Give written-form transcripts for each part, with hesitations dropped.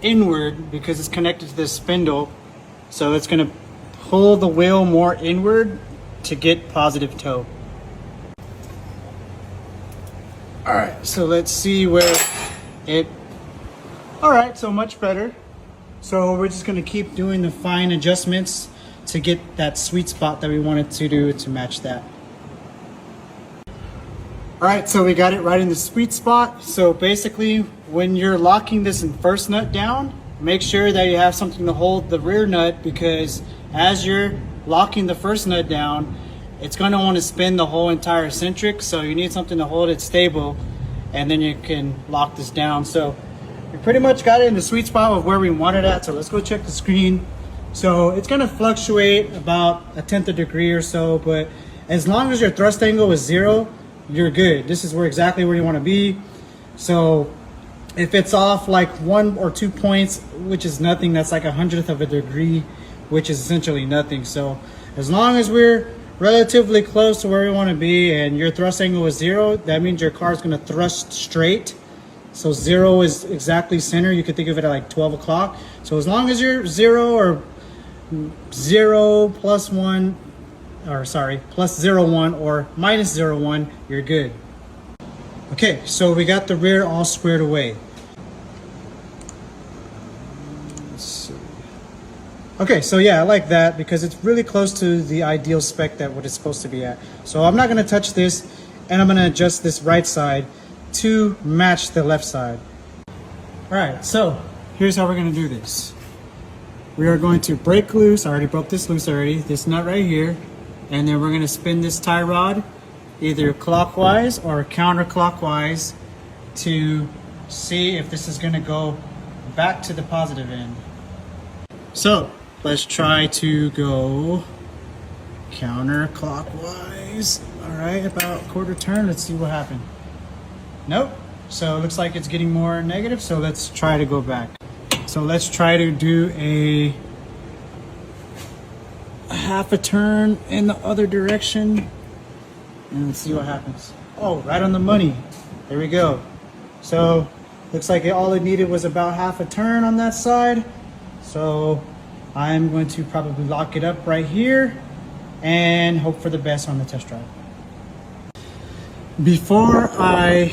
inward because it's connected to this spindle. So it's going to pull the wheel more inward to get positive toe. All right, so let's see where it, all right, so much better. So we're just going to keep doing the fine adjustments to get that sweet spot that we wanted to do to match that. All right, so we got it right in the sweet spot. So basically, when you're locking this in first nut down, make sure that you have something to hold the rear nut, because as you're locking the first nut down, it's going to want to spin the whole entire eccentric. So you need something to hold it stable, and then you can lock this down. So we pretty much got it in the sweet spot of where we want it at. So let's go check the screen. So it's going to fluctuate about 1/10 of a degree or so, but as long as your thrust angle is 0, you're good. This is exactly where you want to be. So if it's off like 1 or 2 points, which is nothing, that's like 1/100th of a degree, which is essentially nothing. So as long as we're relatively close to where we want to be and your thrust angle is 0, that means your car is going to thrust straight. So 0 is exactly center. You could think of it at like 12 o'clock. So as long as you're 0 or 0 plus 1, or sorry, plus 0.1 or minus 0.1, you're good. Okay, so we got the rear all squared away. Let's see. Okay, so yeah, I like that because it's really close to the ideal spec that what it's supposed to be at. So I'm not gonna touch this, and I'm gonna adjust this right side to match the left side. All right, so here's how we're gonna do this. We are going to break loose, I already broke this loose already, this nut right here, and then we're gonna spin this tie rod either clockwise or counterclockwise to see if this is gonna go back to the positive end. So let's try to go counterclockwise. All right, about quarter turn, let's see what happened. Nope, so it looks like it's getting more negative, so let's try to go back. So let's try to do a half a turn in the other direction and let's see what happens. Oh, right on the money. There we go. So looks like all it needed was about half a turn on that side. So I'm going to probably lock it up right here and hope for the best on the test drive. Before I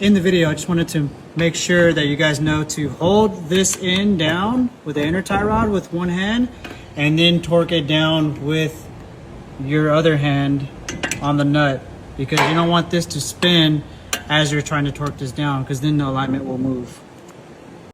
end the video, I just wanted to make sure that you guys know to hold this end down with the inner tie rod with one hand and then torque it down with your other hand on the nut, because you don't want this to spin as you're trying to torque this down, because then the alignment will move.